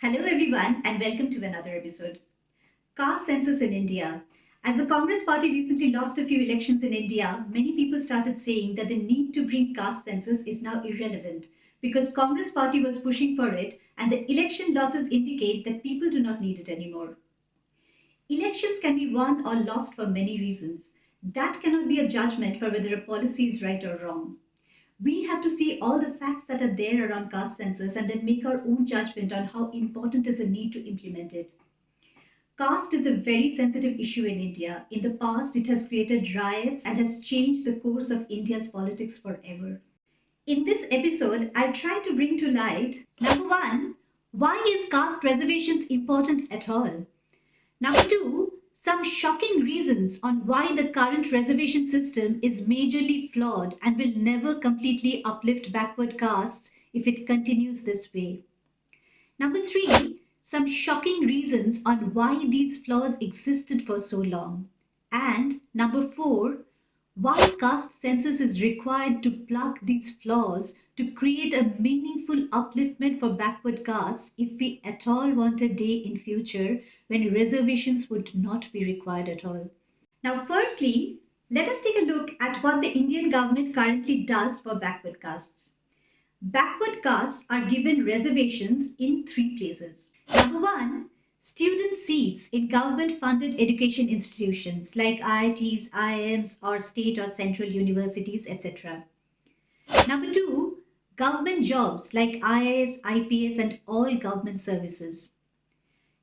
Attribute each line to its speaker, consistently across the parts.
Speaker 1: Hello, everyone, and welcome to another episode. Caste census in India. As the Congress party recently lost a few elections in India, many people started saying that the need to bring caste census is now irrelevant because Congress party was pushing for it and the election losses indicate that people do not need it anymore. Elections can be won or lost for many reasons. That cannot be a judgment for whether a policy is right or wrong. We have to see all the facts that are there around caste census and then make our own judgment on how important is the need to implement it. Caste is a very sensitive issue in India. In the past, it has created riots and has changed the course of India's politics forever. In this episode, I'll try to bring to light number one, why is caste reservations important at all? Number two, some shocking reasons on why the current reservation system is majorly flawed and will never completely uplift backward castes if it continues this way. Number three, some shocking reasons on why these flaws existed for so long. And number four, why caste census is required to plug these flaws to create a meaningful upliftment for backward castes if we at all want a day in future when reservations would not be required at all. Now, firstly, let us take a look at what the Indian government currently does for backward castes. Backward castes are given reservations in three places. Number one, student seats in government funded education institutions like IITs, IIMs, or state or central universities, etc. Number two, government jobs like IAS, IPS, and all government services.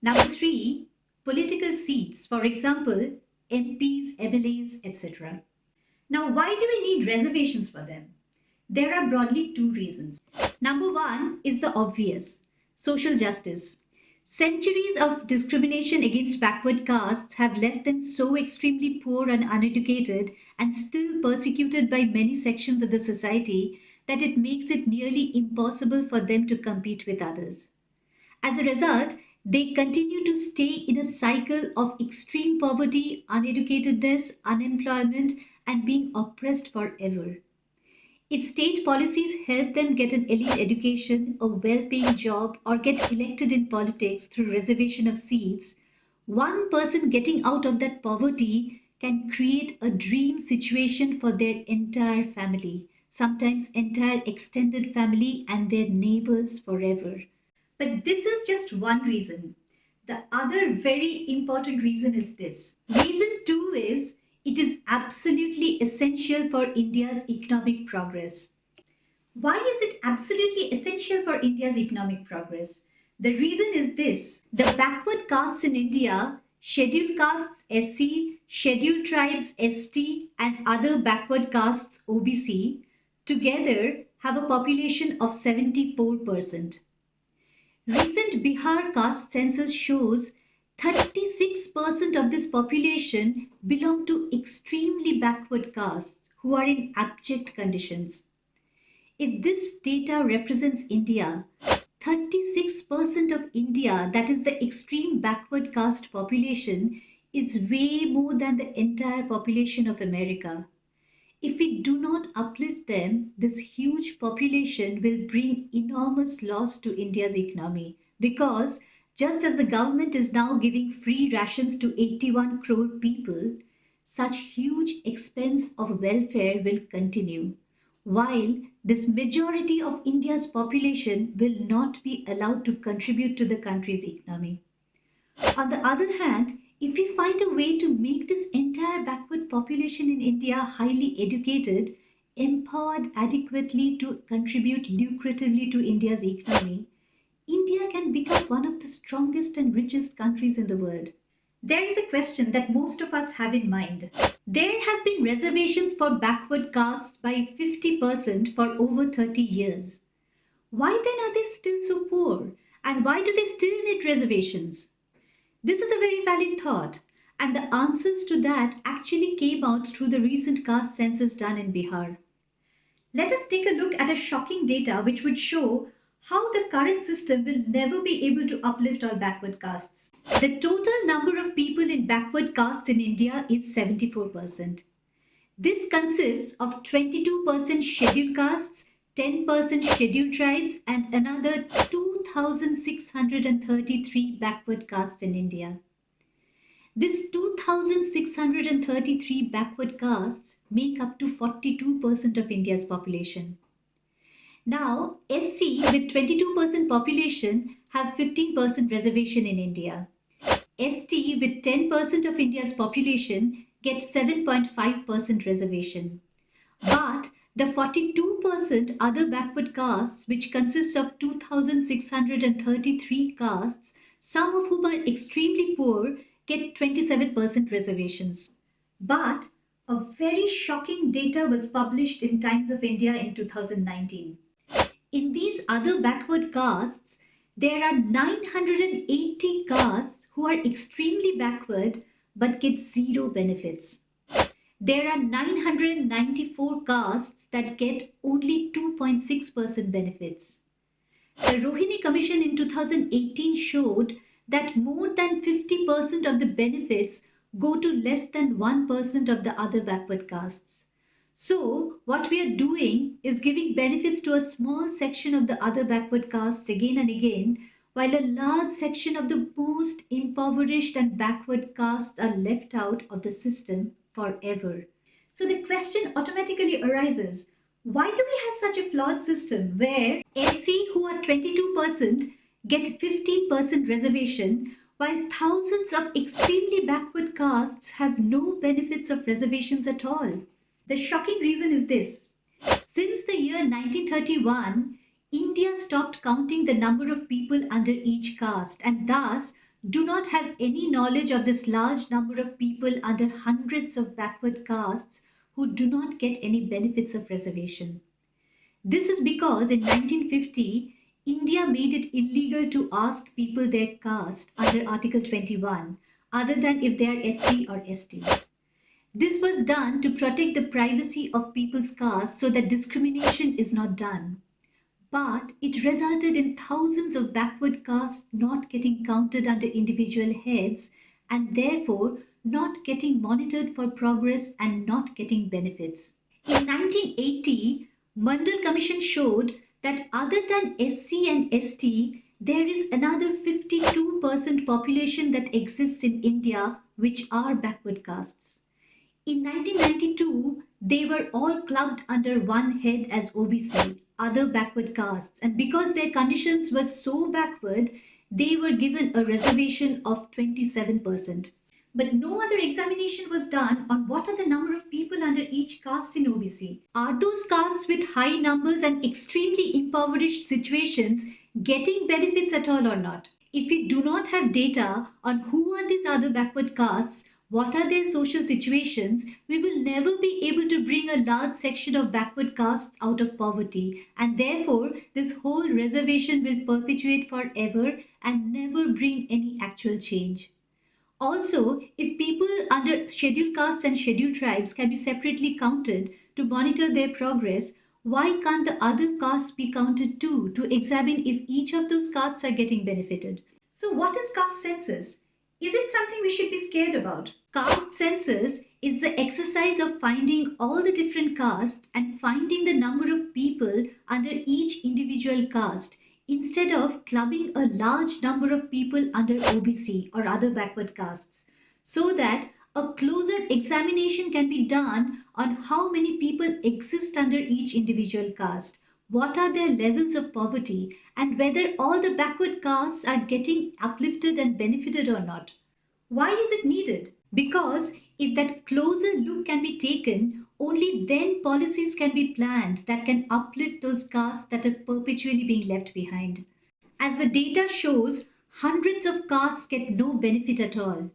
Speaker 1: Number three, political seats, for example, MPs, MLAs, etc. Now, why do we need reservations for them? There are broadly two reasons. Number one is the obvious social justice. Centuries of discrimination against backward castes have left them so extremely poor and uneducated and still persecuted by many sections of the society that it makes it nearly impossible for them to compete with others. As a result, they continue to stay in a cycle of extreme poverty, uneducatedness, unemployment, and being oppressed forever. If state policies help them get an elite education, a well paying job, or get elected in politics through reservation of seats, one person getting out of that poverty can create a dream situation for their entire family, sometimes entire extended family and their neighbors forever. But this is just one reason. The other very important reason is this. Reason two is it is absolutely essential for India's economic progress. Why is it absolutely essential for India's economic progress? The reason is this. The backward castes in India, scheduled castes SC, scheduled tribes ST, and other backward castes OBC, together have a population of 74%. Recent Bihar caste census shows 36% of this population belong to extremely backward castes who are in abject conditions. If this data represents India, 36% of India, that is the extreme backward caste population, is way more than the entire population of America. If we do not uplift them, this huge population will bring enormous loss to India's economy because just as the government is now giving free rations to 81 crore people, such huge expense of welfare will continue, while this majority of India's population will not be allowed to contribute to the country's economy. On the other hand, if we find a way to make this entire backward population in India highly educated, empowered adequately to contribute lucratively to India's economy, India can become one of the strongest and richest countries in the world. There is a question that most of us have in mind. There have been reservations for backward castes by 50% for over 30 years. Why then are they still so poor? And why do they still need reservations? This is a very valid thought, and the answers to that actually came out through the recent caste census done in Bihar. Let us take a look at a shocking data which would show how the current system will never be able to uplift all backward castes. The total number of people in backward castes in India is 74%. This consists of 22% scheduled castes, 10% scheduled tribes, and another 2 2,633 backward castes in India. This 2,633 backward castes make up to 42% of India's population. Now, SC with 22% population have 15% reservation in India. ST with 10% of India's population gets 7.5% reservation. But the 42% other backward castes, which consists of 2,633 castes, some of whom are extremely poor, get 27% reservations. But a very shocking data was published in Times of India in 2019. In these other backward castes, there are 980 castes who are extremely backward but get zero benefits. There are 994 castes that get only 2.6% benefits. The Rohini Commission in 2018 showed that more than 50% of the benefits go to less than 1% of the other backward castes. So, what we are doing is giving benefits to a small section of the other backward castes again and again, while a large section of the most impoverished and backward castes are left out of the system forever. So the question automatically arises, why do we have such a flawed system where SC who are 22% get 15% reservation while thousands of extremely backward castes have no benefits of reservations at all? The shocking reason is this. Since the year 1931, India stopped counting the number of people under each caste and thus do not have any knowledge of this large number of people under hundreds of backward castes who do not get any benefits of reservation. This is because in 1950, India made it illegal to ask people their caste under Article 21, other than if they are SC or ST. This was done to protect the privacy of people's caste so that discrimination is not done. But it resulted in thousands of backward castes not getting counted under individual heads and therefore not getting monitored for progress and not getting benefits. In 1980, Mandal Commission showed that other than SC and ST, there is another 52% population that exists in India which are backward castes. In 1992, they were all clubbed under one head as OBC, other backward castes, and because their conditions were so backward, they were given a reservation of 27%. But no other examination was done on what are the number of people under each caste in OBC. Are those castes with high numbers and extremely impoverished situations getting benefits at all or not? If we do not have data on who are these other backward castes, what are their social situations, we will never be able to bring a large section of backward castes out of poverty, and therefore this whole reservation will perpetuate forever and never bring any actual change. Also, if people under scheduled castes and scheduled tribes can be separately counted to monitor their progress, why can't the other castes be counted too to examine if each of those castes are getting benefited? So, what is caste census? Is it something we should be scared about? Caste census is the exercise of finding all the different castes and finding the number of people under each individual caste instead of clubbing a large number of people under OBC or other backward castes, so that a closer examination can be done on how many people exist under each individual caste, what are their levels of poverty, and whether all the backward castes are getting uplifted and benefited or not. Why is it needed? Because if that closer look can be taken, only then policies can be planned that can uplift those castes that are perpetually being left behind. As the data shows, hundreds of castes get no benefit at all.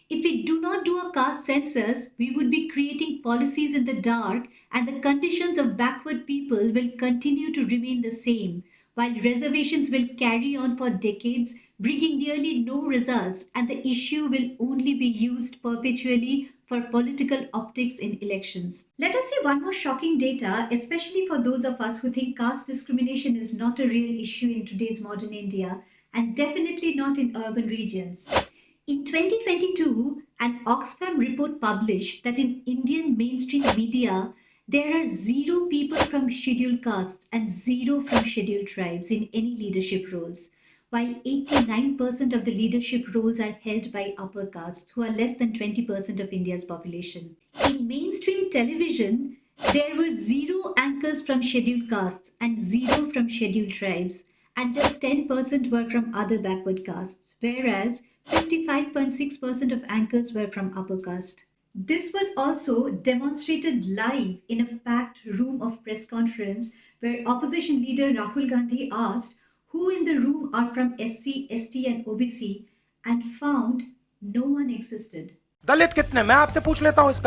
Speaker 1: If we do not do a caste census, we would be creating policies in the dark, and the conditions of backward people will continue to remain the same, while reservations will carry on for decades, bringing nearly no results, and the issue will only be used perpetually for political optics in elections. Let us see one more shocking data, especially for those of us who think caste discrimination is not a real issue in today's modern India, and definitely not in urban regions. In 2022, an Oxfam report published that in Indian mainstream media, there are zero people from scheduled castes and zero from scheduled tribes in any leadership roles. while 89% of the leadership roles are held by upper castes, who are less than 20% of India's population. In mainstream television, there were zero anchors from scheduled castes and zero from scheduled tribes, and just 10% were from other backward castes, whereas 55.6% of anchors were from upper caste. This was also demonstrated live in a packed room of press conference where opposition leader Rahul Gandhi asked who in the room are from SC, ST and OBC and found no one existed.
Speaker 2: दलित कितने? मैं आपसे पूछ लेता हूं इस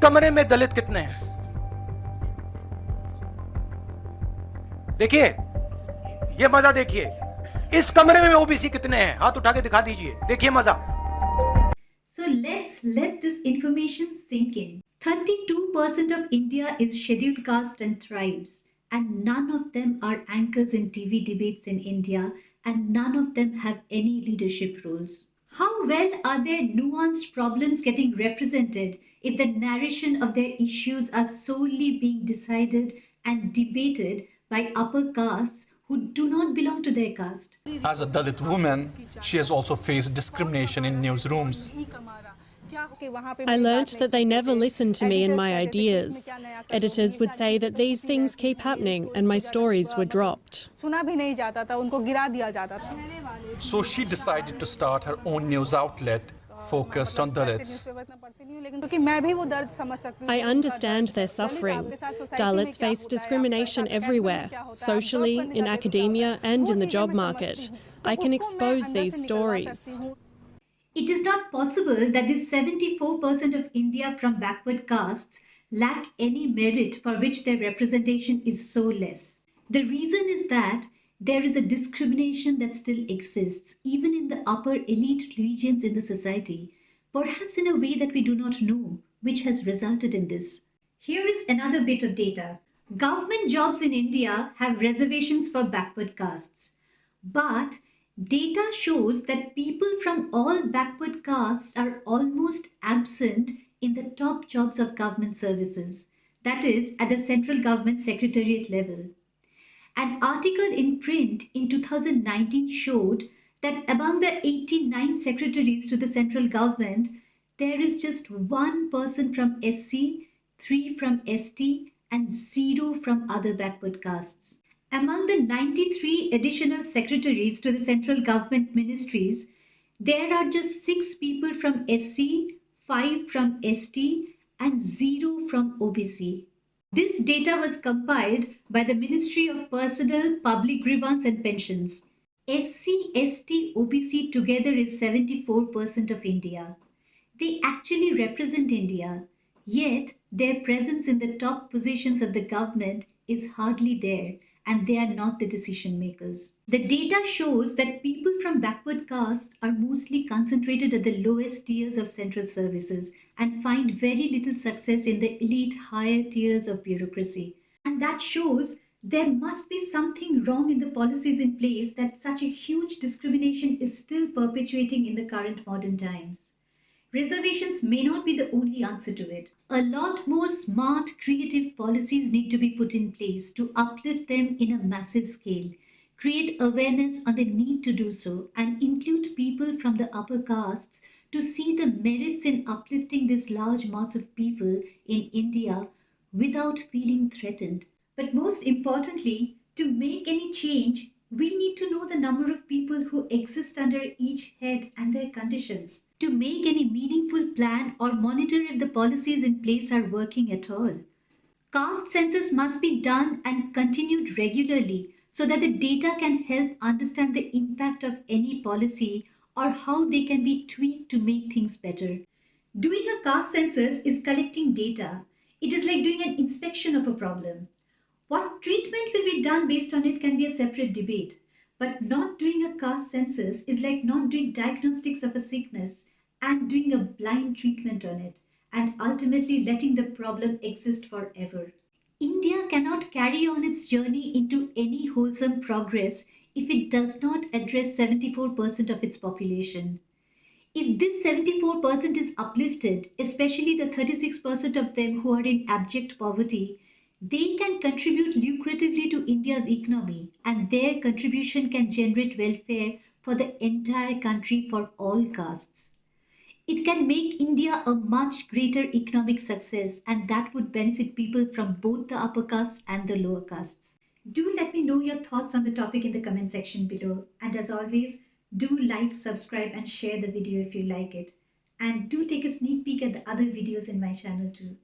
Speaker 2: कमरे में दलित कितने हैं? देखिए, ये मजा देखिए, इस कमरे में ओबीसी कितने हैं? हाथ उठा के दिखा दीजिए, देखिए मजा.
Speaker 1: So let's let this information sink in. 32% of India is scheduled caste and tribes, and none of them are anchors in TV debates in India, and none of them have any leadership roles. How well are their nuanced problems getting represented if the narration of their issues are solely being decided and debated by upper castes who do not belong to their caste?
Speaker 3: As a Dalit woman, she has also faced discrimination in newsrooms.
Speaker 4: I learnt that they never listened to me and my ideas. Editors would say that these things keep happening and my stories were dropped.
Speaker 3: So she decided to start her own news outlet focused on Dalits.
Speaker 4: I understand their suffering. Dalits face discrimination everywhere, socially, in academia and in the job market. I can expose these stories.
Speaker 1: It is not possible that the 74% of India from backward castes lack any merit for which their representation is so less. The reason is that there is a discrimination that still exists, even in the upper elite regions in the society, perhaps in a way that we do not know, which has resulted in this. Here is another bit of data. Government jobs in India have reservations for backward castes, but data shows that people from all backward castes are almost absent in the top jobs of government services, that is, at the central government secretariat level. An article in print in 2019 showed that among the 89 secretaries to the central government, there is just one person from SC, 3 from ST, and 0 from other backward castes. Among the 93 additional secretaries to the central government ministries, there are just 6 people from SC, 5 from ST, and 0 from OBC. This data was compiled by the Ministry of Personnel, Public Grievance and Pensions. SC, ST, OBC together is 74% of India. They actually represent India, yet their presence in the top positions of the government is hardly there, and they are not the decision makers. The data shows that people from backward castes are mostly concentrated at the lowest tiers of central services and find very little success in the elite higher tiers of bureaucracy. And that shows there must be something wrong in the policies in place that such a huge discrimination is still perpetuating in the current modern times. Reservations may not be the only answer to it. A lot more smart, creative policies need to be put in place to uplift them in a massive scale, create awareness on the need to do so, and include people from the upper castes to see the merits in uplifting this large mass of people in India without feeling threatened. But most importantly, to make any change, we need to know the number of people who exist under each head and their conditions. To make any meaningful plan or monitor if the policies in place are working at all. Caste census must be done and continued regularly so that the data can help understand the impact of any policy or how they can be tweaked to make things better. Doing a caste census is collecting data. It is like doing an inspection of a problem. What treatment will be done based on it can be a separate debate. But not doing a caste census is like not doing diagnostics of a sickness and doing a blind treatment on it, and ultimately letting the problem exist forever. India cannot carry on its journey into any wholesome progress if it does not address 74% of its population. If this 74% is uplifted, especially the 36% of them who are in abject poverty, They can contribute lucratively to India's economy, and their contribution can generate welfare for the entire country for all castes. It can make India a much greater economic success, and that would benefit people from both the upper castes and the lower castes. Do let me know your thoughts on the topic in the comment section below. And as always, do like, subscribe, and share the video if you like it. And do take a sneak peek at the other videos in my channel too.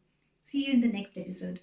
Speaker 1: See you in the next episode.